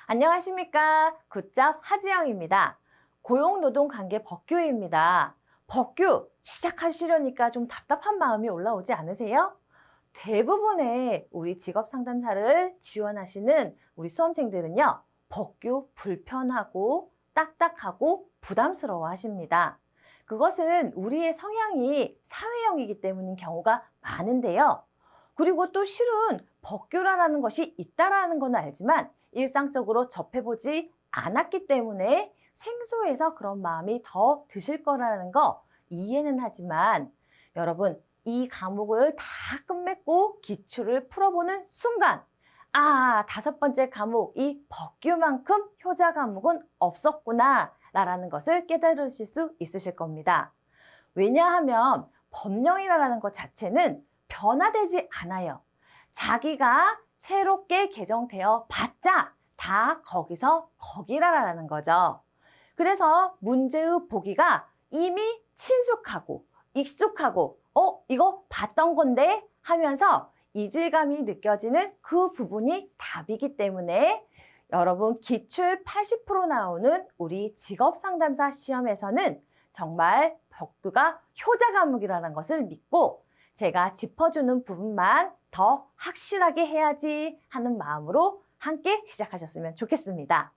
안녕하십니까. 굿잡 하지영입니다. 고용노동관계 법규입니다. 법규 시작하시려니까 좀 답답한 마음이 올라오지 않으세요? 대부분의 우리 직업상담사를 지원하시는 우리 수험생들은요, 법규 불편하고 딱딱하고 부담스러워 하십니다. 그것은 우리의 성향이 사회형이기 때문인 경우가 많은데요. 그리고 또 실은 법규라는 것이 있다라는 건 알지만 일상적으로 접해보지 않았기 때문에 생소해서 그런 마음이 더 드실 거라는 거 이해는 하지만 여러분, 이 과목을 다 끝맺고 기출을 풀어보는 순간 다섯 번째 과목, 이 법규만큼 효자 과목은 없었구나 라는 것을 깨달으실 수 있으실 겁니다. 왜냐하면 법령이라는 것 자체는 변화되지 않아요. 자기가 새롭게 개정되어 봤자 다 거기서 거기라는 거죠. 그래서 문제의 보기가 이미 친숙하고 익숙하고 이거 봤던 건데 하면서 이질감이 느껴지는 그 부분이 답이기 때문에 여러분 기출 80% 나오는 우리 직업상담사 시험에서는 정말 법규가 효자 과목이라는 것을 믿고 제가 짚어주는 부분만 더 확실하게 해야지 하는 마음으로 함께 시작하셨으면 좋겠습니다.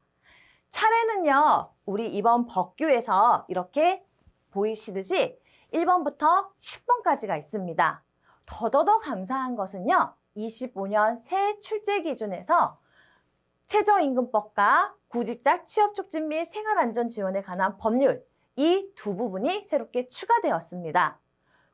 차례는요, 우리 이번 법규에서 이렇게 보이시듯이 1번부터 10번까지가 있습니다. 더더더 감사한 것은요, 25년 새 출제 기준에서 최저임금법과 구직자 취업촉진 및 생활안전지원에 관한 법률, 이 두 부분이 새롭게 추가되었습니다.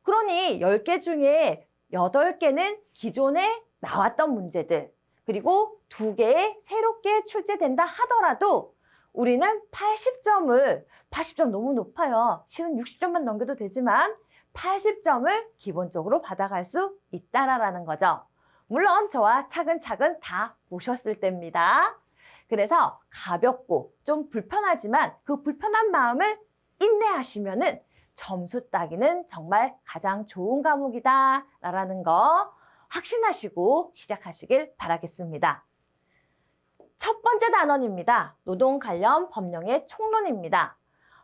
그러니 10개 중에 8개는 기존에 나왔던 문제들, 그리고 2개 새롭게 출제된다 하더라도 우리는 80점 너무 높아요. 실은 60점만 넘겨도 되지만 80점을 기본적으로 받아갈 수 있다라는 거죠. 물론 저와 차근차근 다 보셨을 때입니다. 그래서 가볍고 좀 불편하지만 그 불편한 마음을 인내하시면은 점수 따기는 정말 가장 좋은 과목이다 라는 거 확신하시고 시작하시길 바라겠습니다. 첫 번째 단원입니다. 노동 관련 법령의 총론입니다.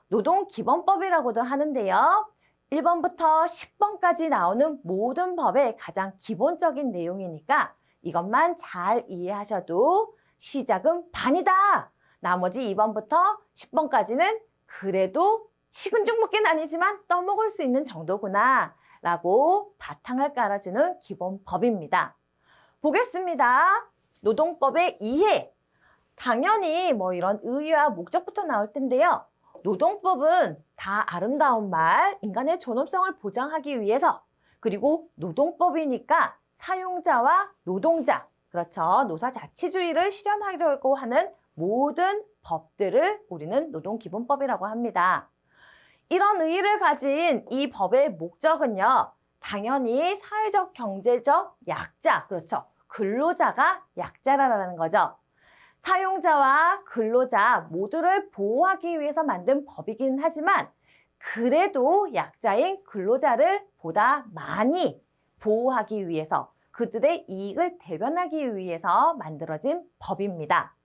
노동기본법이라고도 하는데요. 1번부터 10번까지 나오는 모든 법의 가장 기본적인 내용이니까 이것만 잘 이해하셔도 시작은 반이다. 나머지 2번부터 10번까지는 그래도 식은 죽 먹기는 아니지만 떠먹을 수 있는 정도구나 라고 바탕을 깔아주는 기본 법입니다. 보겠습니다. 노동법의 이해. 당연히 이런 의의와 목적부터 나올 텐데요. 노동법은 다 아름다운 말, 인간의 존엄성을 보장하기 위해서, 그리고 노동법이니까 사용자와 노동자, 그렇죠. 노사자치주의를 실현하려고 하는 모든 법들을 우리는 노동기본법이라고 합니다. 이런 의의를 가진 이 법의 목적은요, 당연히 사회적, 경제적 약자, 그렇죠. 근로자가 약자라는 거죠. 사용자와 근로자 모두를 보호하기 위해서 만든 법이긴 하지만 그래도 약자인 근로자를 보다 많이 보호하기 위해서 그들의 이익을 대변하기 위해서 만들어진 법입니다.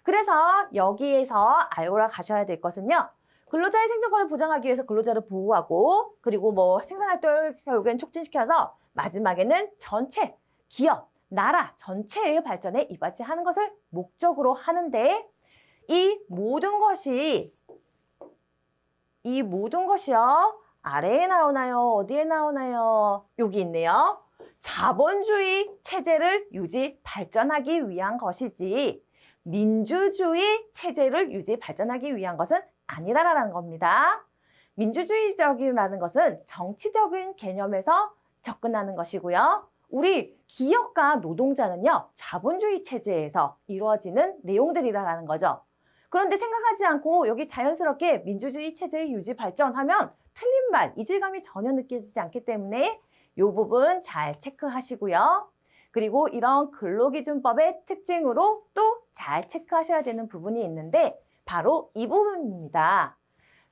그래서 여기에서 알고 가셔야 될 것은요. 근로자의 생존권을 보장하기 위해서 근로자를 보호하고 그리고 생산활동을 결국엔 촉진시켜서 마지막에는 전체 기업, 나라 전체의 발전에 이바지하는 것을 목적으로 하는데 이 모든 것이요. 아래에 나오나요? 어디에 나오나요? 여기 있네요. 자본주의 체제를 유지 발전하기 위한 것이지 민주주의 체제를 유지 발전하기 위한 것은 아니라는 겁니다. 민주주의적이라는 것은 정치적인 개념에서 접근하는 것이고요. 우리 기업가 노동자는요, 자본주의 체제에서 이루어지는 내용들이라는 거죠. 그런데 생각하지 않고 여기 자연스럽게 민주주의 체제의 유지 발전하면 틀린 말, 이질감이 전혀 느껴지지 않기 때문에 이 부분 잘 체크하시고요. 그리고 이런 근로기준법의 특징으로 또 잘 체크하셔야 되는 부분이 있는데 바로 이 부분입니다.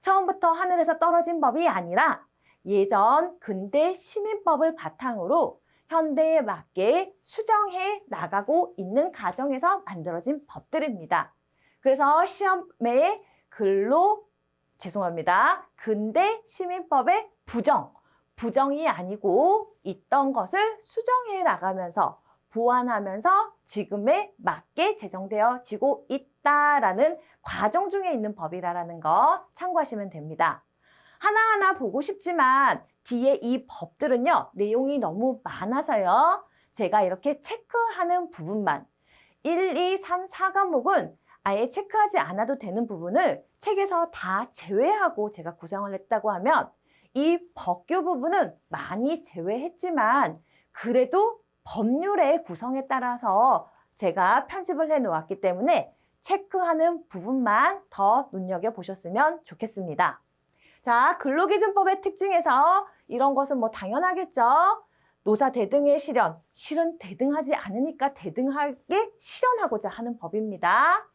처음부터 하늘에서 떨어진 법이 아니라 예전 근대 시민법을 바탕으로 현대에 맞게 수정해 나가고 있는 과정에서 만들어진 법들입니다. 그래서 시험에 근대 시민법의 부정이 아니고 있던 것을 수정해 나가면서 보완하면서 지금에 맞게 제정되어지고 있다라는 과정 중에 있는 법이라는 거 참고하시면 됩니다. 하나하나 보고 싶지만 뒤에 이 법들은요, 내용이 너무 많아서요. 제가 이렇게 체크하는 부분만 1, 2, 3, 4과목은 아예 체크하지 않아도 되는 부분을 책에서 다 제외하고 제가 구성을 했다고 하면 이 법규 부분은 많이 제외했지만 그래도 법률의 구성에 따라서 제가 편집을 해 놓았기 때문에 체크하는 부분만 더 눈여겨보셨으면 좋겠습니다. 자, 근로기준법의 특징에서 이런 것은 뭐 당연하겠죠. 노사 대등의 실은 대등하지 않으니까 대등하게 실현하고자 하는 법입니다.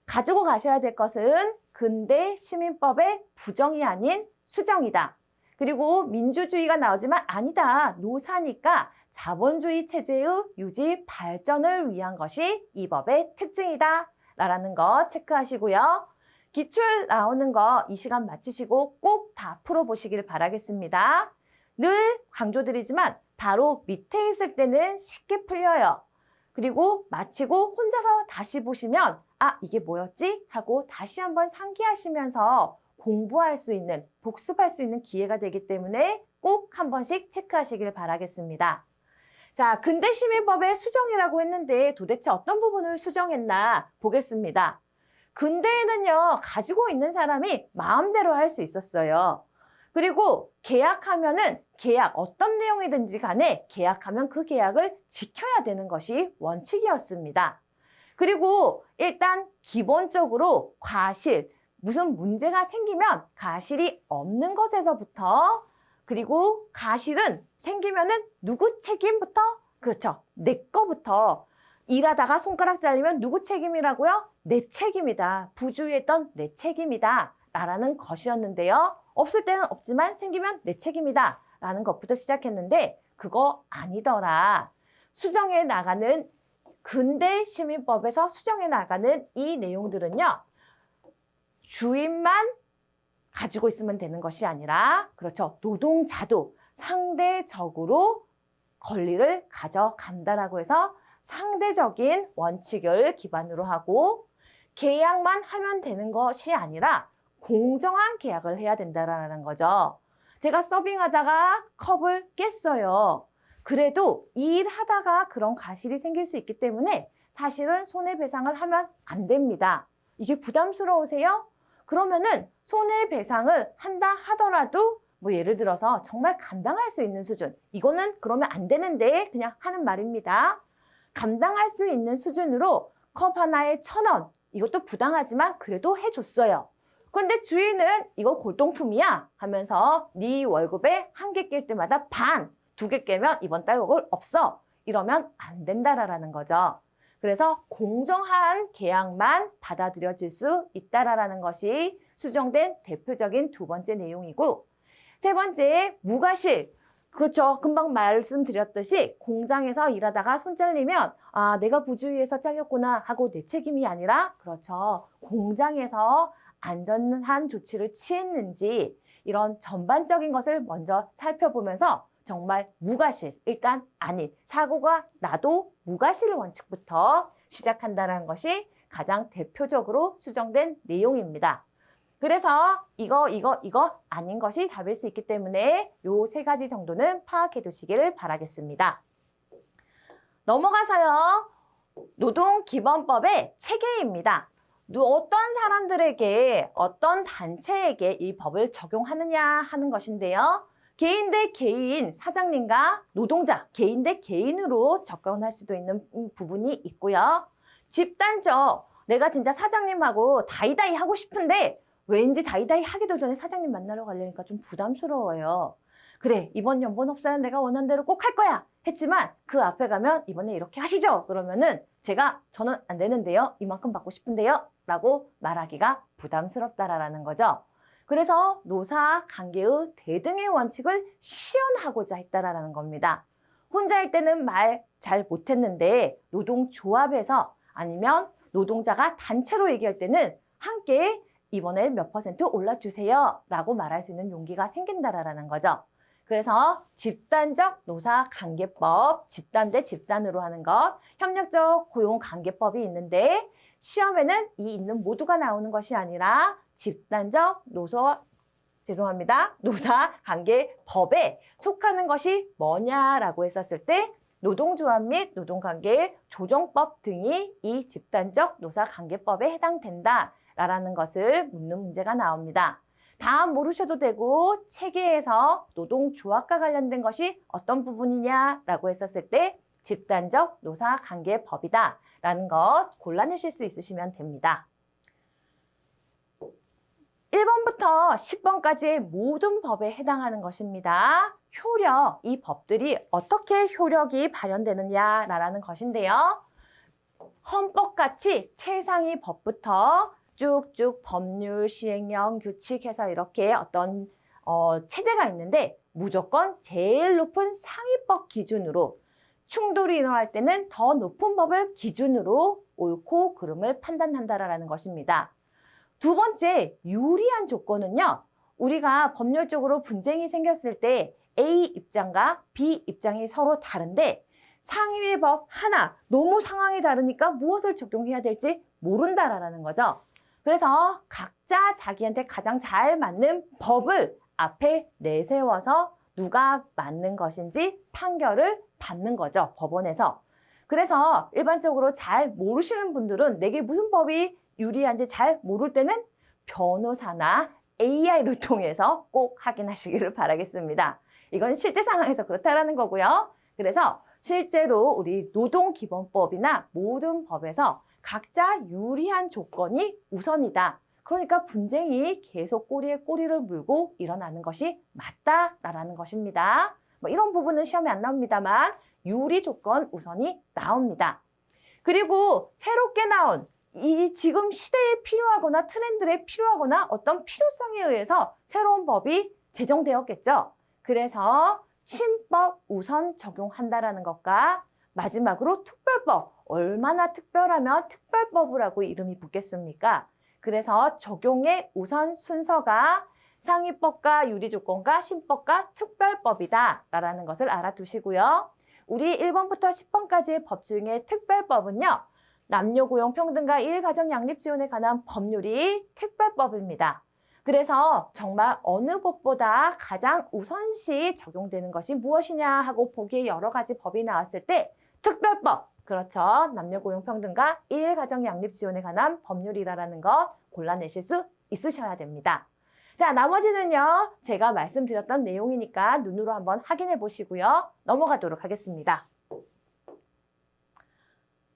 가지고 가셔야 될 것은 근대 시민법의 부정이 아닌 수정이다. 그리고 민주주의가 나오지만 아니다. 노사니까 자본주의 체제의 유지 발전을 위한 것이 이 법의 특징이다. 라는 거 체크하시고요. 기출 나오는 거 이 시간 마치시고 꼭 다 풀어보시길 바라겠습니다. 늘 강조드리지만 바로 밑에 있을 때는 쉽게 풀려요. 그리고 마치고 혼자서 다시 보시면 이게 뭐였지? 하고 다시 한번 상기하시면서 공부할 수 있는, 복습할 수 있는 기회가 되기 때문에 꼭 한 번씩 체크하시길 바라겠습니다. 자, 근대시민법의 수정이라고 했는데 도대체 어떤 부분을 수정했나 보겠습니다. 근대에는요, 가지고 있는 사람이 마음대로 할 수 있었어요. 그리고 계약하면은 어떤 내용이든지 간에 계약하면 그 계약을 지켜야 되는 것이 원칙이었습니다. 그리고 일단 기본적으로 무슨 문제가 생기면 가실이 없는 것에서부터 그리고 가실은 생기면은 누구 책임부터? 그렇죠. 내 거부터. 일하다가 손가락 잘리면 누구 책임이라고요? 내 책임이다. 부주의했던 내 책임이다. 라는 것이었는데요. 없을 때는 없지만 생기면 내 책임이다. 라는 것부터 시작했는데 그거 아니더라. 수정해 나가는 근대 시민법에서 수정해 나가는 이 내용들은요. 주인만 가지고 있으면 되는 것이 아니라 그렇죠. 노동자도 상대적으로 권리를 가져간다라고 해서 상대적인 원칙을 기반으로 하고 계약만 하면 되는 것이 아니라 공정한 계약을 해야 된다라는 거죠. 제가 서빙하다가 컵을 깼어요. 그래도 일하다가 그런 과실이 생길 수 있기 때문에 사실은 손해배상을 하면 안 됩니다. 이게 부담스러우세요? 그러면은 손해배상을 한다 하더라도 뭐 예를 들어서 정말 감당할 수 있는 수준, 이거는 그러면 안 되는데 그냥 하는 말입니다. 감당할 수 있는 수준으로 컵 하나에 1,000원, 이것도 부당하지만 그래도 해줬어요. 그런데 주인은 이거 골동품이야 하면서 네 월급에 한 개 깰 때마다 반, 2개 깨면 이번 달 월급 없어. 이러면 안 된다라는 거죠. 그래서 공정한 계약만 받아들여질 수 있다라는 것이 수정된 대표적인 두 번째 내용이고, 세 번째, 무과실. 그렇죠. 금방 말씀드렸듯이 공장에서 일하다가 손 잘리면 내가 부주의해서 잘렸구나 하고 내 책임이 아니라 그렇죠. 공장에서 안전한 조치를 취했는지 이런 전반적인 것을 먼저 살펴보면서 정말 무과실, 일단 아닌 사고가 나도 무과실 원칙부터 시작한다는 것이 가장 대표적으로 수정된 내용입니다. 그래서 이거 아닌 것이 답일 수 있기 때문에 요 세 가지 정도는 파악해 두시기를 바라겠습니다. 넘어가서요. 노동기본법의 체계입니다. 어떤 사람들에게, 어떤 단체에게 이 법을 적용하느냐 하는 것인데요. 개인 대 개인, 사장님과 노동자, 개인 대 개인으로 접근할 수도 있는 부분이 있고요. 집단적, 내가 진짜 사장님하고 다이다이 하고 싶은데 왠지 다이다이 하기도 전에 사장님 만나러 가려니까 좀 부담스러워요. 그래, 이번 연봉 협상은 내가 원하는 대로 꼭 할 거야 했지만 그 앞에 가면 이번에 이렇게 하시죠. 그러면은 저는 안 되는데요. 이만큼 받고 싶은데요. 라고 말하기가 부담스럽다라는 거죠. 그래서 노사 관계의 대등의 원칙을 실현하고자 했다라는 겁니다. 혼자일 때는 말 잘 못했는데 노동조합에서 아니면 노동자가 단체로 얘기할 때는 함께 이번에 몇 % 올라주세요 라고 말할 수 있는 용기가 생긴다라는 거죠. 그래서 집단적 노사관계법, 집단 대 집단으로 하는 것, 협력적 고용관계법이 있는데 시험에는 이 있는 모두가 나오는 것이 아니라 집단적 노사관계법에 속하는 것이 뭐냐라고 했었을 때 노동조합 및 노동관계 조정법 등이 이 집단적 노사관계법에 해당된다라는 것을 묻는 문제가 나옵니다. 다 모르셔도 되고 체계에서 노동조합과 관련된 것이 어떤 부분이냐라고 했었을 때 집단적 노사관계법이다라는 것 골라내실 수 있으시면 됩니다. 1번부터 10번까지의 모든 법에 해당하는 것입니다. 효력, 이 법들이 어떻게 효력이 발현되느냐라는 것인데요. 헌법같이 최상위 법부터 쭉쭉 법률, 시행령, 규칙 해서 이렇게 어떤 체제가 있는데 무조건 제일 높은 상위법 기준으로 충돌이 일어날 때는 더 높은 법을 기준으로 옳고 그름을 판단한다라는 것입니다. 두 번째, 유리한 조건은요. 우리가 법률적으로 분쟁이 생겼을 때 A 입장과 B 입장이 서로 다른데 상위의 법 하나, 너무 상황이 다르니까 무엇을 적용해야 될지 모른다라는 거죠. 그래서 각자 자기한테 가장 잘 맞는 법을 앞에 내세워서 누가 맞는 것인지 판결을 받는 거죠, 법원에서. 그래서 일반적으로 잘 모르시는 분들은 내게 무슨 법이 유리한지 잘 모를 때는 변호사나 AI를 통해서 꼭 확인하시기를 바라겠습니다. 이건 실제 상황에서 그렇다라는 거고요. 그래서 실제로 우리 노동기본법이나 모든 법에서 각자 유리한 조건이 우선이다. 그러니까 분쟁이 계속 꼬리에 꼬리를 물고 일어나는 것이 맞다라는 것입니다. 뭐 이런 부분은 시험에 안 나옵니다만 유리 조건 우선이 나옵니다. 그리고 새롭게 나온 이 지금 시대에 필요하거나 트렌드에 필요하거나 어떤 필요성에 의해서 새로운 법이 제정되었겠죠. 그래서 신법 우선 적용한다라는 것과 마지막으로 특별법, 얼마나 특별하면 특별법이라고 이름이 붙겠습니까? 그래서 적용의 우선 순서가 상위법과 유리조건과 신법과 특별법이다라는 것을 알아두시고요. 우리 1번부터 10번까지의 법 중에 특별법은요. 남녀고용평등과 일가정양립지원에 관한 법률이 특별법입니다. 그래서 정말 어느 법보다 가장 우선시 적용되는 것이 무엇이냐 하고 보기에 여러 가지 법이 나왔을 때 특별법, 그렇죠. 남녀고용평등과 일가정양립지원에 관한 법률이라는 것 골라내실 수 있으셔야 됩니다. 자, 나머지는요. 제가 말씀드렸던 내용이니까 눈으로 한번 확인해 보시고요. 넘어가도록 하겠습니다.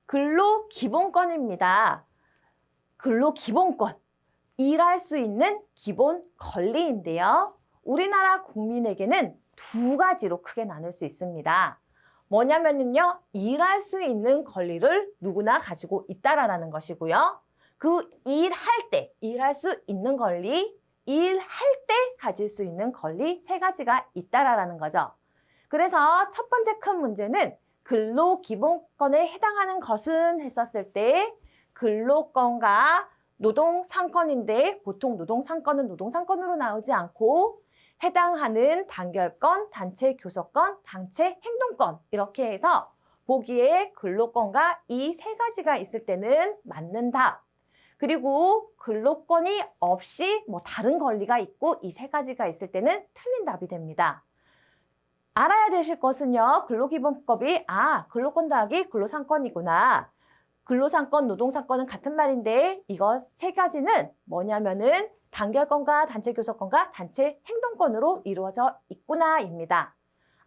근로기본권입니다. 근로기본권, 일할 수 있는 기본 권리인데요. 우리나라 국민에게는 두 가지로 크게 나눌 수 있습니다. 뭐냐면요, 일할 수 있는 권리를 누구나 가지고 있다라는 것이고요. 그 일할 때, 일할 수 있는 권리, 일할 때 가질 수 있는 권리 세 가지가 있다라는 거죠. 그래서 첫 번째 큰 문제는 근로기본권에 해당하는 것은 했었을 때 근로권과 노동상권인데 보통 노동상권은 노동상권으로 나오지 않고 해당하는 단결권, 단체 교섭권, 단체 행동권 이렇게 해서 보기에 근로권과 이 세 가지가 있을 때는 맞는 답. 그리고 근로권이 없이 뭐 다른 권리가 있고 이 세 가지가 있을 때는 틀린 답이 됩니다. 알아야 되실 것은요. 근로기본법이 근로권 더하기 근로상권이구나. 근로상권, 노동상권은 같은 말인데 이거 세 가지는 뭐냐면은 단결권과 단체교섭권과 단체 행동권으로 이루어져 있구나입니다.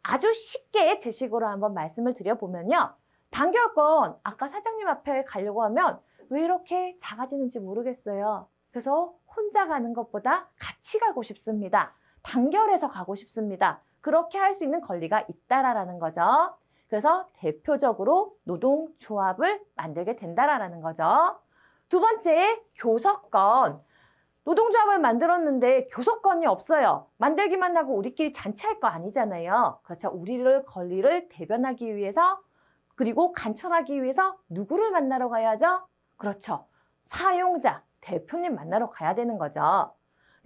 아주 쉽게 제식으로 한번 말씀을 드려보면요. 단결권, 아까 사장님 앞에 가려고 하면 왜 이렇게 작아지는지 모르겠어요. 그래서 혼자 가는 것보다 같이 가고 싶습니다. 단결해서 가고 싶습니다. 그렇게 할 수 있는 권리가 있다라는 거죠. 그래서 대표적으로 노동조합을 만들게 된다라는 거죠. 두 번째, 교섭권. 노동조합을 만들었는데 교섭권이 없어요. 만들기만 하고 우리끼리 잔치할 거 아니잖아요. 그렇죠. 우리를 권리를 대변하기 위해서 그리고 관철하기 위해서 누구를 만나러 가야죠? 그렇죠. 사용자, 대표님 만나러 가야 되는 거죠.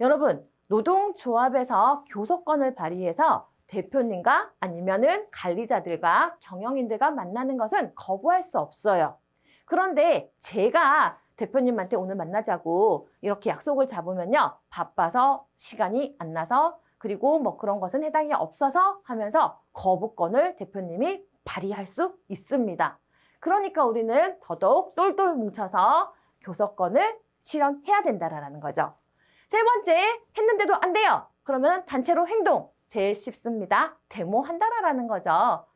여러분, 노동조합에서 교섭권을 발휘해서 대표님과 아니면은 관리자들과 경영인들과 만나는 것은 거부할 수 없어요. 그런데 제가 대표님한테 오늘 만나자고 이렇게 약속을 잡으면요. 바빠서 시간이 안 나서 그리고 뭐 그런 것은 해당이 없어서 하면서 거부권을 대표님이 발휘할 수 있습니다. 그러니까 우리는 더더욱 똘똘 뭉쳐서 교섭권을 실현해야 된다라는 거죠. 세 번째, 했는데도 안 돼요. 그러면 단체로 행동. 제일 쉽습니다. 데모한다라는 거죠.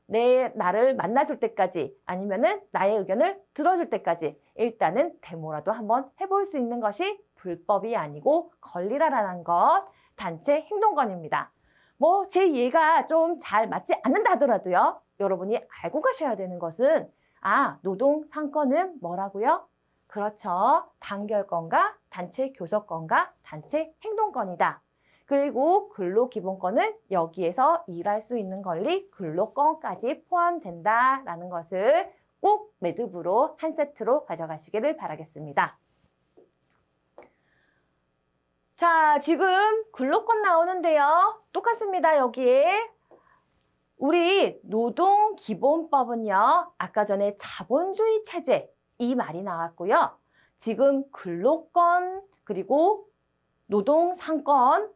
나를 만나줄 때까지 아니면은 나의 의견을 들어줄 때까지 일단은 데모라도 한번 해볼 수 있는 것이 불법이 아니고 권리라는 것, 단체 행동권입니다. 뭐 제 예가 좀 잘 맞지 않는다 하더라도요. 여러분이 알고 가셔야 되는 것은 노동 상권은 뭐라고요? 그렇죠. 단결권과 단체 교섭권과 단체 행동권이다. 그리고 근로기본권은 여기에서 일할 수 있는 권리, 근로권까지 포함된다라는 것을 꼭 매듭으로 한 세트로 가져가시기를 바라겠습니다. 자, 지금 근로권 나오는데요. 똑같습니다. 여기에 우리 노동기본법은요. 아까 전에 자본주의 체제 이 말이 나왔고요. 지금 근로권 그리고 노동상권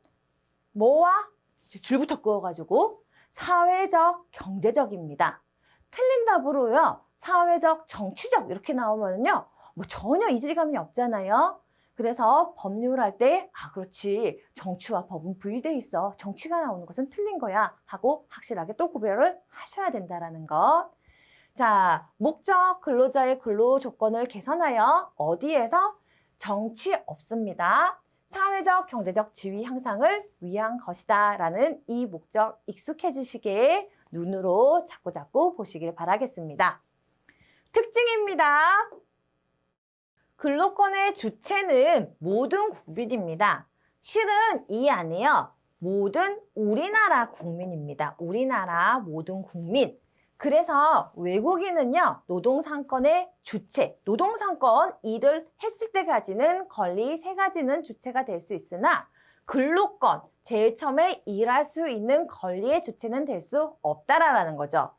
뭐와 줄부터 그어가지고 사회적, 경제적입니다. 틀린 답으로요. 사회적, 정치적 이렇게 나오면요. 뭐 전혀 이질감이 없잖아요. 그래서 법률할 때 그렇지. 정치와 법은 분리돼 있어. 정치가 나오는 것은 틀린 거야 하고 확실하게 또 구별을 하셔야 된다라는 것. 자, 목적 근로자의 근로 조건을 개선하여 어디에서? 정치 없습니다. 사회적, 경제적 지위 향상을 위한 것이다 라는 이 목적 익숙해지시게 눈으로 자꾸자꾸 보시길 바라겠습니다. 특징입니다. 근로권의 주체는 모든 국민입니다. 실은 이 안에요. 모든 우리나라 국민입니다. 우리나라 모든 국민. 그래서 외국인은요. 노동상권의 주체, 노동상권 일을 했을 때 가지는 권리 세 가지는 주체가 될 수 있으나 근로권, 제일 처음에 일할 수 있는 권리의 주체는 될 수 없다라는 거죠.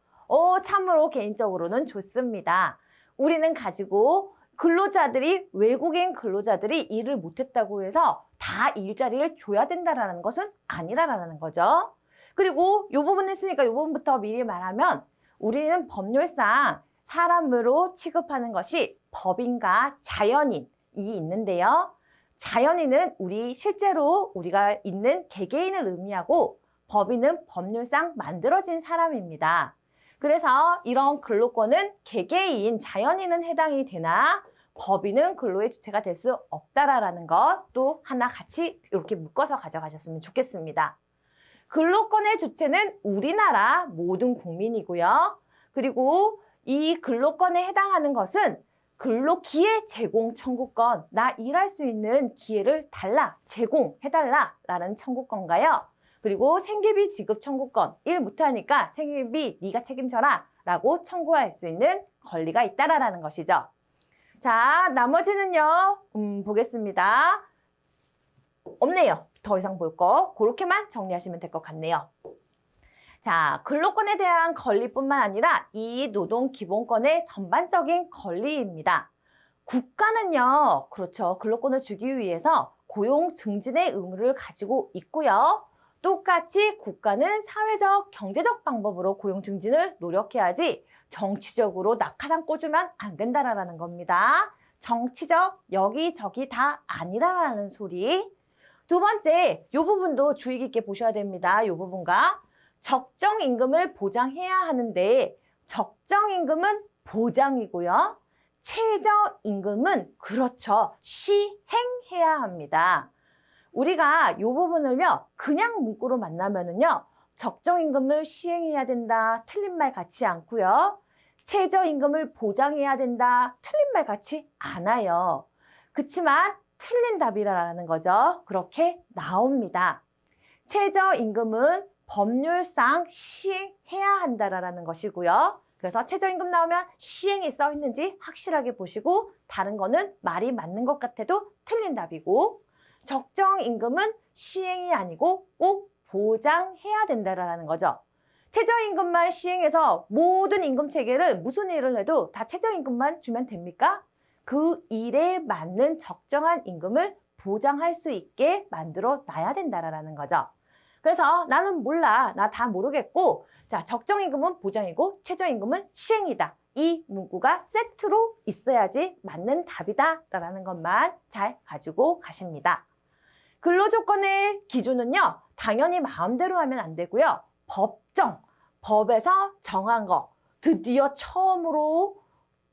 참으로 개인적으로는 좋습니다. 우리는 가지고 근로자들이 외국인 근로자들이 일을 못했다고 해서 다 일자리를 줘야 된다라는 것은 아니라는 거죠. 그리고 이 부분 했으니까 이 부분부터 미리 말하면 우리는 법률상 사람으로 취급하는 것이 법인과 자연인이 있는데요. 자연인은 실제로 우리가 있는 개개인을 의미하고 법인은 법률상 만들어진 사람입니다. 그래서 이런 근로권은 개개인, 자연인은 해당이 되나 법인은 근로의 주체가 될 수 없다라는 것 또 하나 같이 이렇게 묶어서 가져가셨으면 좋겠습니다. 근로권의 주체는 우리나라 모든 국민이고요. 그리고 이 근로권에 해당하는 것은 근로기회 제공 청구권, 나 일할 수 있는 기회를 제공해달라라는 청구권가요. 그리고 생계비 지급 청구권, 일 못하니까 생계비 네가 책임져라 라고 청구할 수 있는 권리가 있다라는 것이죠. 자, 나머지는요, 보겠습니다. 없네요. 더 이상 볼 거. 그렇게만 정리하시면 될 것 같네요. 자, 근로권에 대한 권리뿐만 아니라 이 노동기본권의 전반적인 권리입니다. 국가는요, 그렇죠. 근로권을 주기 위해서 고용 증진의 의무를 가지고 있고요. 똑같이 국가는 사회적, 경제적 방법으로 고용 증진을 노력해야지 정치적으로 낙하산 꽂으면 안 된다라는 겁니다. 정치적, 여기저기 다 아니라는 소리. 두 번째, 이 부분도 주의 깊게 보셔야 됩니다. 이 부분과 적정 임금을 보장해야 하는데 적정 임금은 보장이고요. 최저 임금은 그렇죠. 시행해야 합니다. 우리가 이 부분을요. 그냥 문구로 만나면은요. 적정 임금을 시행해야 된다. 틀린 말 같지 않고요. 최저 임금을 보장해야 된다. 틀린 말 같지 않아요. 그렇지만 틀린 답이라는 거죠. 그렇게 나옵니다. 최저임금은 법률상 시행해야 한다라는 것이고요. 그래서 최저임금 나오면 시행이 써 있는지 확실하게 보시고 다른 거는 말이 맞는 것 같아도 틀린 답이고 적정임금은 시행이 아니고 꼭 보장해야 된다라는 거죠. 최저임금만 시행해서 모든 임금 체계를 무슨 일을 해도 다 최저임금만 주면 됩니까? 그 일에 맞는 적정한 임금을 보장할 수 있게 만들어 놔야 된다라는 거죠. 그래서 나는 몰라, 나 다 모르겠고, 자, 적정임금은 보장이고 최저임금은 시행이다. 이 문구가 세트로 있어야지 맞는 답이다라는 것만 잘 가지고 가십니다. 근로조건의 기준은요, 당연히 마음대로 하면 안 되고요. 법에서 정한 거, 드디어 처음으로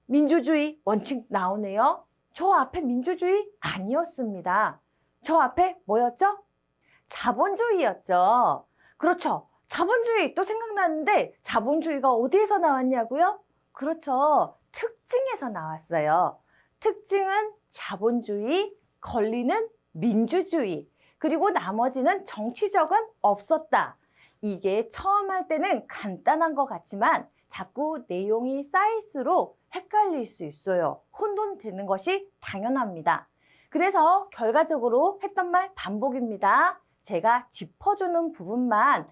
민주주의 원칙 나오네요. 저 앞에 민주주의 아니었습니다. 저 앞에 뭐였죠? 자본주의였죠. 그렇죠. 자본주의 또 생각나는데 자본주의가 어디에서 나왔냐고요? 그렇죠. 특징에서 나왔어요. 특징은 자본주의, 권리는 민주주의, 그리고 나머지는 정치적은 없었다. 이게 처음 할 때는 간단한 것 같지만 자꾸 내용이 쌓일수록 헷갈릴 수 있어요. 혼돈되는 것이 당연합니다. 그래서 결과적으로 했던 말 반복입니다. 제가 짚어주는 부분만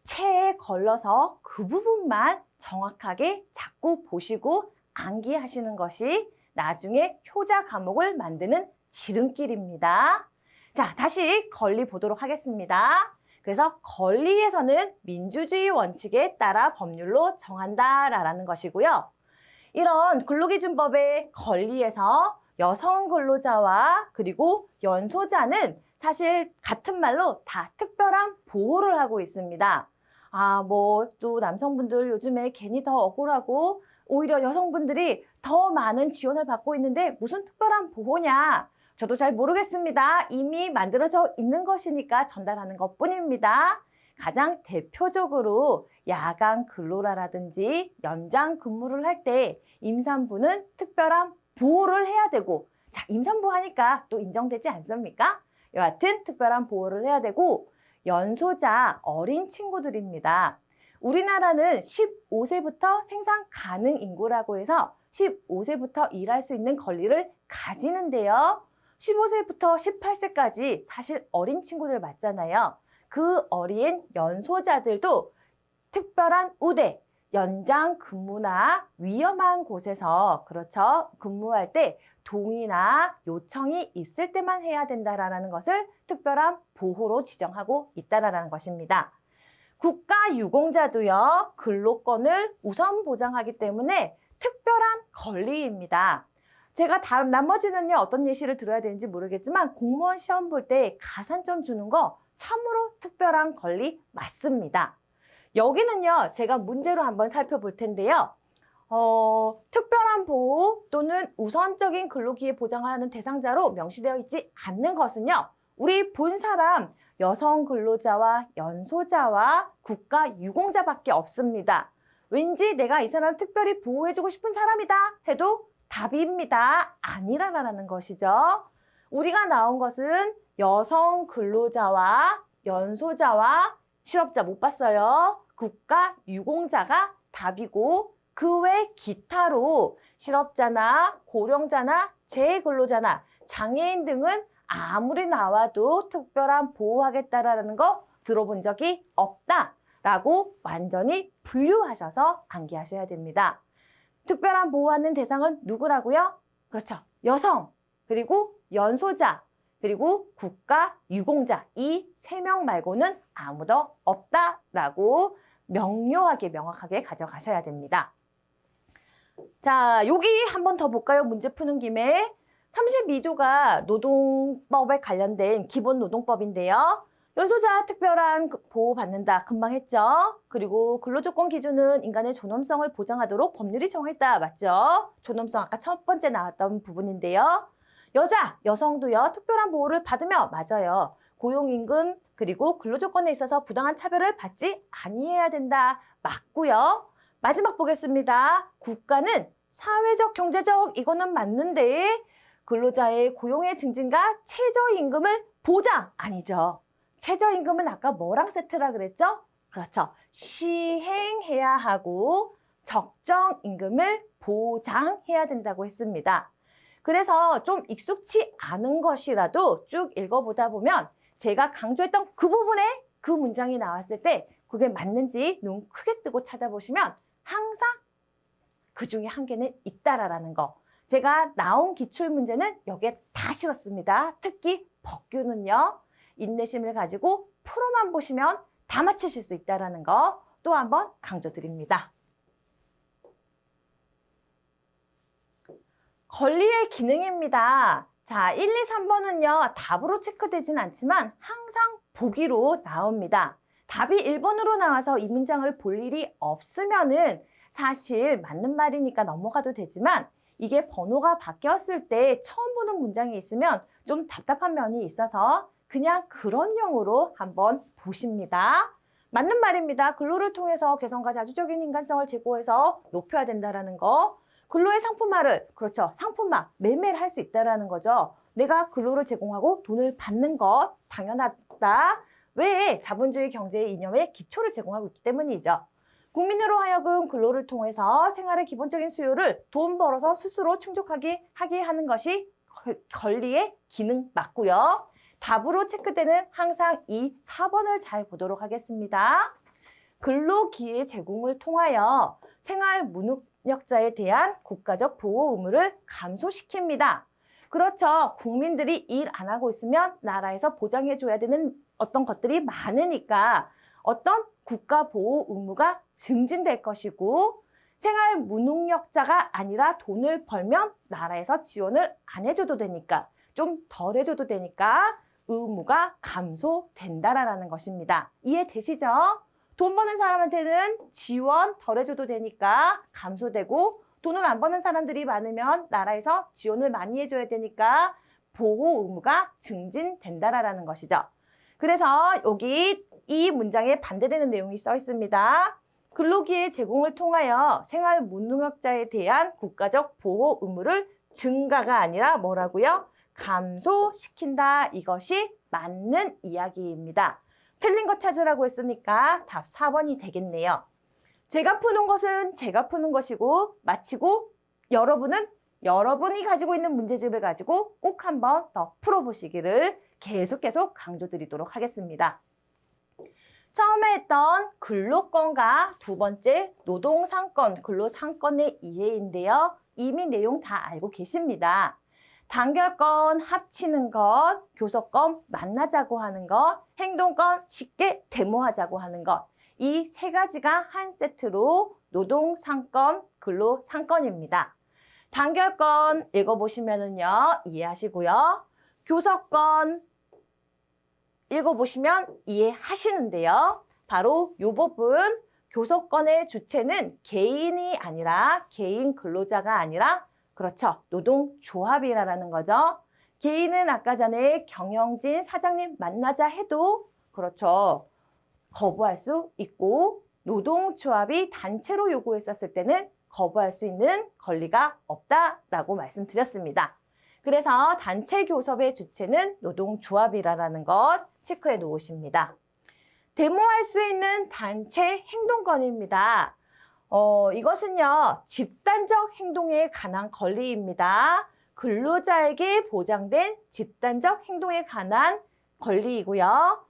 체에 걸러서 그 부분만 정확하게 자꾸 보시고 암기하시는 것이 나중에 효자 과목을 만드는 지름길입니다. 자, 다시 권리 보도록 하겠습니다. 그래서 권리에서는 민주주의 원칙에 따라 법률로 정한다라는 것이고요. 이런 근로기준법의 권리에서 여성 근로자와 그리고 연소자는 사실 같은 말로 다 특별한 보호를 하고 있습니다. 또 남성분들 요즘에 괜히 더 억울하고 오히려 여성분들이 더 많은 지원을 받고 있는데 무슨 특별한 보호냐? 저도 잘 모르겠습니다. 이미 만들어져 있는 것이니까 전달하는 것뿐입니다. 가장 대표적으로 야간 근로라든지 연장 근무를 할 때 임산부는 특별한 보호를 해야 되고, 자, 임산부 하니까 또 인정되지 않습니까? 여하튼 특별한 보호를 해야 되고, 연소자 어린 친구들입니다. 우리나라는 15세부터 생산 가능 인구라고 해서 15세부터 일할 수 있는 권리를 가지는데요. 15세부터 18세까지 사실 어린 친구들 맞잖아요. 그 어린 연소자들도 특별한 우대, 연장 근무나 위험한 곳에서 그렇죠. 근무할 때 동의나 요청이 있을 때만 해야 된다라는 것을 특별한 보호로 지정하고 있다라는 것입니다. 국가유공자도요. 근로권을 우선 보장하기 때문에 특별한 권리입니다. 제가 나머지는요. 어떤 예시를 들어야 되는지 모르겠지만 공무원 시험 볼 때 가산점 주는 거 참으로 특별한 권리 맞습니다. 여기는요. 제가 문제로 한번 살펴볼 텐데요. 특별한 보호 또는 우선적인 근로기회 보장하는 대상자로 명시되어 있지 않는 것은요. 우리 본 사람 여성 근로자와 연소자와 국가유공자밖에 없습니다. 왠지 내가 이 사람 특별히 보호해주고 싶은 사람이다 해도 답입니다. 아니라는 것이죠. 우리가 나온 것은 여성 근로자와 연소자와 실업자 못 봤어요. 국가유공자가 답이고 그 외 기타로 실업자나 고령자나 재근로자나 장애인 등은 아무리 나와도 특별한 보호하겠다라는 거 들어본 적이 없다라고 완전히 분류하셔서 암기하셔야 됩니다. 특별한 보호하는 대상은 누구라고요? 그렇죠. 여성, 그리고 연소자, 그리고 국가유공자 이 3명 말고는 아무도 없다라고 명료하게 명확하게 가져가셔야 됩니다. 자, 여기 한 번 더 볼까요? 문제 푸는 김에 32조가 노동법에 관련된 기본노동법인데요. 연소자 특별한 보호 받는다. 금방 했죠? 그리고 근로조건 기준은 인간의 존엄성을 보장하도록 법률이 정했다. 맞죠? 존엄성 아까 첫 번째 나왔던 부분인데요. 여성도요. 특별한 보호를 받으며 맞아요. 고용임금 그리고 근로조건에 있어서 부당한 차별을 받지 아니해야 된다. 맞고요. 마지막 보겠습니다. 국가는 사회적, 경제적 이거는 맞는데 근로자의 고용의 증진과 최저임금을 보장 아니죠. 최저임금은 아까 뭐랑 세트라 그랬죠? 그렇죠. 시행해야 하고 적정 임금을 보장해야 된다고 했습니다. 그래서 좀 익숙치 않은 것이라도 쭉 읽어보다 보면 제가 강조했던 그 부분에 그 문장이 나왔을 때 그게 맞는지 눈 크게 뜨고 찾아보시면 항상 그 중에 한 개는 있다라는 거. 제가 나온 기출문제는 여기에 다 실었습니다. 특히 법규는요. 인내심을 가지고 프로만 보시면 다 맞히실 수 있다는 거 또 한번 강조드립니다. 권리의 기능입니다. 자, 1, 2, 3번은요. 답으로 체크되진 않지만 항상 보기로 나옵니다. 답이 1번으로 나와서 이 문장을 볼 일이 없으면은 사실 맞는 말이니까 넘어가도 되지만 이게 번호가 바뀌었을 때 처음 보는 문장이 있으면 좀 답답한 면이 있어서 그냥 그런 용으로 한번 보십니다. 맞는 말입니다. 근로를 통해서 개성과 자주적인 인간성을 제고해서 높여야 된다는 거. 근로의 상품화를, 그렇죠. 상품화, 매매를 할 수 있다는 거죠. 내가 근로를 제공하고 돈을 받는 것 당연하다. 왜? 자본주의 경제의 이념에 기초를 제공하고 있기 때문이죠. 국민으로 하여금 근로를 통해서 생활의 기본적인 수요를 돈 벌어서 스스로 충족하게 하게 하는 것이 권리의 기능 맞고요. 답으로 체크되는 항상 이 4번을 잘 보도록 하겠습니다. 근로기회 제공을 통하여 생활 무능력자에 대한 국가적 보호 의무를 감소시킵니다. 그렇죠. 국민들이 일 안 하고 있으면 나라에서 보장해줘야 되는 어떤 것들이 많으니까 어떤 국가 보호 의무가 증진될 것이고 생활 무능력자가 아니라 돈을 벌면 나라에서 지원을 안 해줘도 되니까 좀 덜 해줘도 되니까 의무가 감소된다라는 것입니다. 이해되시죠? 돈 버는 사람한테는 지원 덜 해줘도 되니까 감소되고 돈을 안 버는 사람들이 많으면 나라에서 지원을 많이 해줘야 되니까 보호 의무가 증진된다라는 것이죠. 그래서 여기 이 문장에 반대되는 내용이 써 있습니다. 근로기회 제공을 통하여 생활 무능력자에 대한 국가적 보호 의무를 증가가 아니라 뭐라고요? 감소시킨다. 이것이 맞는 이야기입니다. 틀린 거 찾으라고 했으니까 답 4번이 되겠네요. 제가 푸는 것은 제가 푸는 것이고 마치고 여러분은 여러분이 가지고 있는 문제집을 가지고 꼭 한번 더 풀어보시기를 계속 강조드리도록 하겠습니다. 처음에 했던 근로권과 두 번째 노동상권, 근로상권의 이해인데요. 이미 내용 다 알고 계십니다. 단결권 합치는 것, 교섭권 만나자고 하는 것, 행동권 쉽게 데모하자고 하는 것. 이 세 가지가 한 세트로 노동상권, 근로상권입니다. 단결권 읽어보시면은요, 이해하시고요. 교섭권 읽어보시면 이해하시는데요. 바로 이 부분, 교섭권의 주체는 개인이 아니라 개인 근로자가 아니라 그렇죠. 노동조합이라는 거죠. 개인은 아까 전에 경영진 사장님 만나자 해도 그렇죠. 거부할 수 있고 노동조합이 단체로 요구했었을 때는 거부할 수 있는 권리가 없다라고 말씀드렸습니다. 그래서 단체 교섭의 주체는 노동조합이라는 것 체크해 놓으십니다. 데모할 수 있는 단체 행동권입니다. 이것은요, 집단적 행동에 관한 권리입니다. 근로자에게 보장된 집단적 행동에 관한 권리이고요.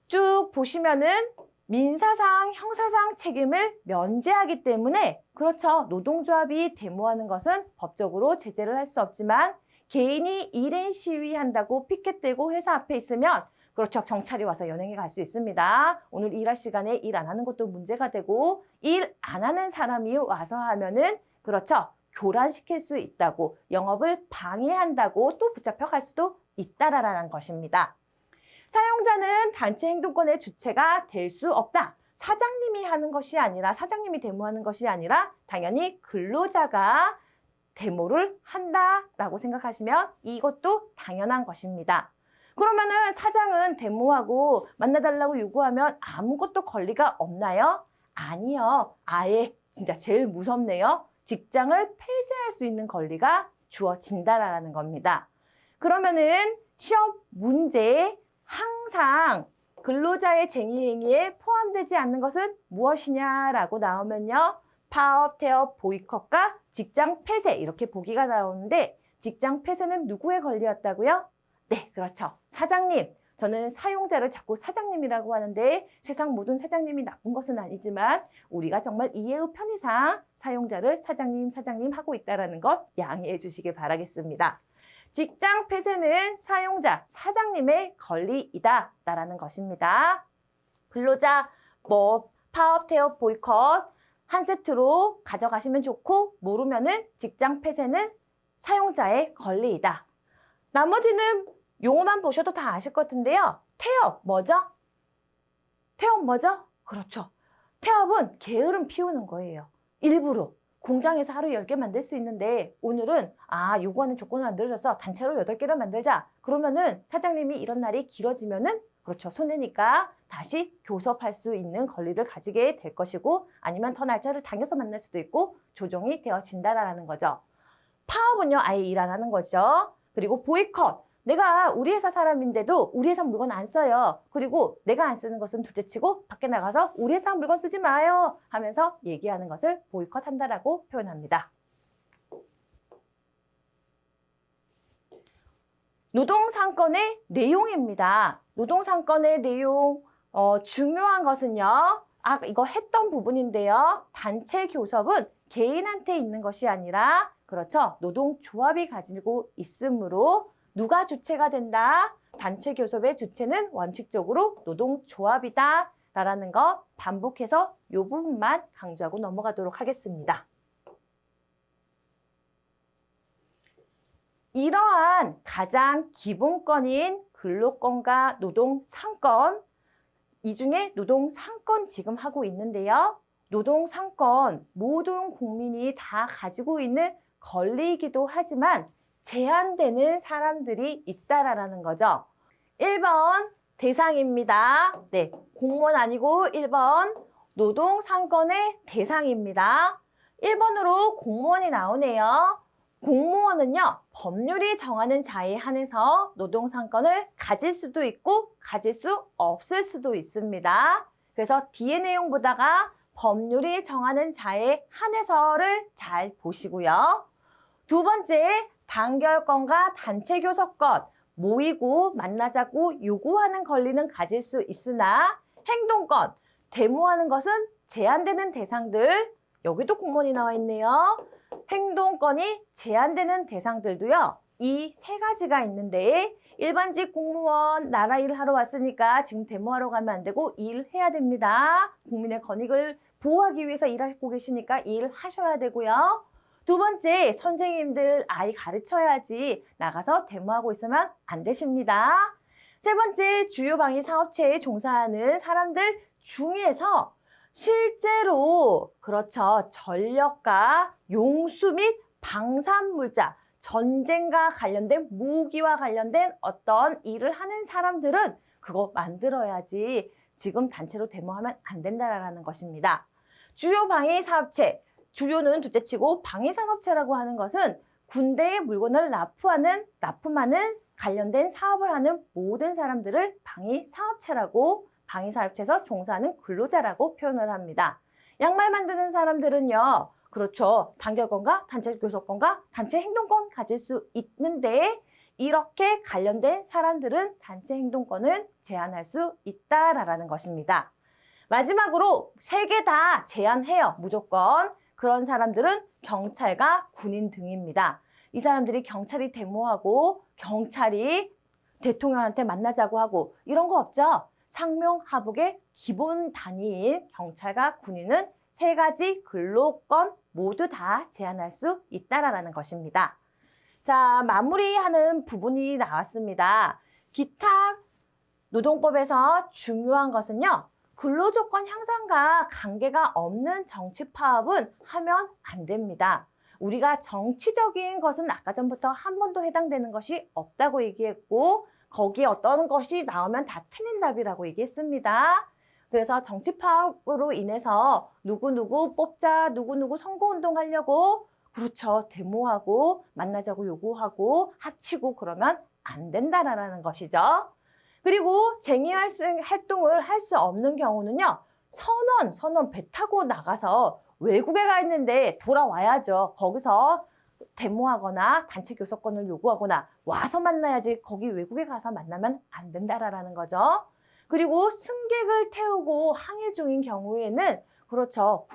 쭉 보시면은 민사상, 형사상 책임을 면제하기 때문에 그렇죠. 노동조합이 데모하는 것은 법적으로 제재를 할 수 없지만 개인이 1인 시위한다고 피켓 들고 회사 앞에 있으면 그렇죠. 경찰이 와서 연행해 갈 수 있습니다. 오늘 일할 시간에 일 안 하는 것도 문제가 되고 일 안 하는 사람이 와서 하면은 그렇죠. 교란시킬 수 있다고 영업을 방해한다고 또 붙잡혀 갈 수도 있다라는 것입니다. 사용자는 단체 행동권의 주체가 될 수 없다. 사장님이 하는 것이 아니라 사장님이 데모하는 것이 아니라 당연히 근로자가 데모를 한다라고 생각하시면 이것도 당연한 것입니다. 그러면은 사장은 데모하고 만나달라고 요구하면 아무것도 권리가 없나요? 아니요. 아예 진짜 제일 무섭네요. 직장을 폐쇄할 수 있는 권리가 주어진다라는 겁니다. 그러면은 시험 문제에 항상 근로자의 쟁의행위에 포함되지 않는 것은 무엇이냐라고 나오면요. 파업, 태업, 보이콧과 직장 폐쇄 이렇게 보기가 나오는데 직장 폐쇄는 누구의 권리였다고요? 네, 그렇죠. 사장님. 저는 사용자를 자꾸 사장님이라고 하는데 세상 모든 사장님이 나쁜 것은 아니지만 우리가 정말 이해의 편의상 사용자를 사장님, 사장님 하고 있다는 것 양해해 주시길 바라겠습니다. 직장 폐쇄는 사용자, 사장님의 권리이다 라는 것입니다. 근로자, 파업, 태업, 보이콧 한 세트로 가져가시면 좋고 모르면은 직장 폐쇄는 사용자의 권리이다. 나머지는 용어만 보셔도 다 아실 것 같은데요. 태업 뭐죠? 태업 뭐죠? 그렇죠. 태업은 게으름 피우는 거예요. 일부러. 공장에서 하루 10개 만들 수 있는데 오늘은 요구하는 조건을 안 들어줘서 단체로 8개를 만들자. 그러면은 사장님이 이런 날이 길어지면은 그렇죠. 손해니까 다시 교섭할 수 있는 권리를 가지게 될 것이고 아니면 더 날짜를 당겨서 만날 수도 있고 조정이 되어진다라는 거죠. 파업은요. 아예 일 안 하는 거죠. 그리고 보이콧. 내가 우리 회사 사람인데도 우리 회사 물건 안 써요. 그리고 내가 안 쓰는 것은 둘째치고 밖에 나가서 우리 회사 물건 쓰지 마요 하면서 얘기하는 것을 보이콧한다라고 표현합니다. 노동상권의 내용입니다. 노동상권의 내용 중요한 것은요. 이거 했던 부분인데요. 단체 교섭은 개인한테 있는 것이 아니라 그렇죠. 노동조합이 가지고 있으므로 누가 주체가 된다? 단체 교섭의 주체는 원칙적으로 노동조합이다 라는 거 반복해서 이 부분만 강조하고 넘어가도록 하겠습니다. 이러한 가장 기본권인 근로권과 노동상권 이 중에 노동상권 지금 하고 있는데요. 노동상권 모든 국민이 다 가지고 있는 권리이기도 하지만 제한되는 사람들이 있다라는 거죠. 1번 대상입니다. 네, 공무원 아니고 1번 노동상권의 대상입니다. 1번으로 공무원이 나오네요. 공무원은요, 법률이 정하는 자에 한해서 노동상권을 가질 수도 있고 가질 수 없을 수도 있습니다. 그래서 뒤의 내용 보다가 법률이 정하는 자에 한해서를 잘 보시고요. 두 번째, 단결권과 단체 교섭권, 모이고 만나자고 요구하는 권리는 가질 수 있으나 행동권, 데모하는 것은 제한되는 대상들, 여기도 공무원이 나와 있네요. 행동권이 제한되는 대상들도요. 이 세 가지가 있는데 일반직 공무원 나라 일을 하러 왔으니까 지금 데모하러 가면 안 되고 일해야 됩니다. 국민의 권익을 보호하기 위해서 일하고 계시니까 일하셔야 되고요. 두 번째, 선생님들 아이 가르쳐야지 나가서 데모하고 있으면 안 되십니다. 세 번째, 주요 방위 사업체에 종사하는 사람들 중에서 실제로 그렇죠. 전력과 용수 및 방산물자, 전쟁과 관련된 무기와 관련된 어떤 일을 하는 사람들은 그거 만들어야지 지금 단체로 데모하면 안 된다라는 것입니다. 주요 방위 사업체, 주요는 둘째치고 방위산업체라고 하는 것은 군대에 물건을 납품하는 관련된 사업을 하는 모든 사람들을 방위사업체라고 방위사업체에서 종사하는 근로자라고 표현을 합니다. 양말 만드는 사람들은요. 그렇죠. 단결권과 단체 교섭권과 단체 행동권 가질 수 있는데 이렇게 관련된 사람들은 단체 행동권은 제한할 수 있다라는 것입니다. 마지막으로 세 개 다 제한해요. 무조건. 그런 사람들은 경찰과 군인 등입니다. 이 사람들이 경찰이 데모하고 경찰이 대통령한테 만나자고 하고 이런 거 없죠? 상명하복의 기본 단위인 경찰과 군인은 세 가지 근로권 모두 다 제한할 수 있다라는 것입니다. 자, 마무리하는 부분이 나왔습니다. 기타 노동법에서 중요한 것은요. 근로조건 향상과 관계가 없는 정치 파업은 하면 안 됩니다. 우리가 정치적인 것은 아까 전부터 한 번도 해당되는 것이 없다고 얘기했고 거기에 어떤 것이 나오면 다 틀린 답이라고 얘기했습니다. 그래서 정치 파업으로 인해서 누구누구 뽑자, 누구누구 선거운동 하려고 그렇죠. 데모하고 만나자고 요구하고 합치고 그러면 안 된다라는 것이죠. 그리고 쟁의 활동을 할 수 없는 경우는요. 선원 배 타고 나가서 외국에 가 있는데 돌아와야죠. 거기서 데모하거나 단체 교섭권을 요구하거나 와서 만나야지 거기 외국에 가서 만나면 안 된다라는 거죠. 그리고 승객을 태우고 항해 중인 경우에는 그렇죠.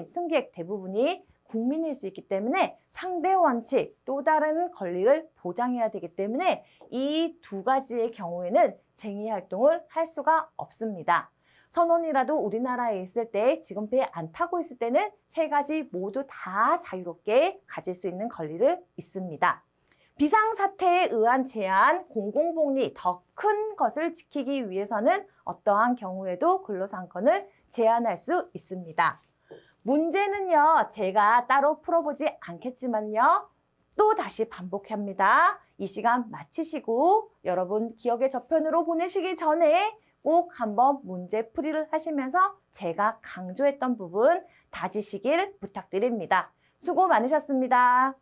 승객 대부분이 국민일 수 있기 때문에 상대 원칙, 또 다른 권리를 보장해야 되기 때문에 이 두 가지의 경우에는 쟁의 활동을 할 수가 없습니다. 선원이라도 우리나라에 있을 때 지금 배 안 타고 있을 때는 세 가지 모두 다 자유롭게 가질 수 있는 권리를 있습니다. 비상사태에 의한 제한, 공공복리 더 큰 것을 지키기 위해서는 어떠한 경우에도 근로상권을 제한할 수 있습니다. 문제는요, 제가 따로 풀어보지 않겠지만요, 또 다시 반복합니다. 이 시간 마치시고 여러분 기억의 저편으로 보내시기 전에 꼭 한번 문제풀이를 하시면서 제가 강조했던 부분 다지시길 부탁드립니다. 수고 많으셨습니다.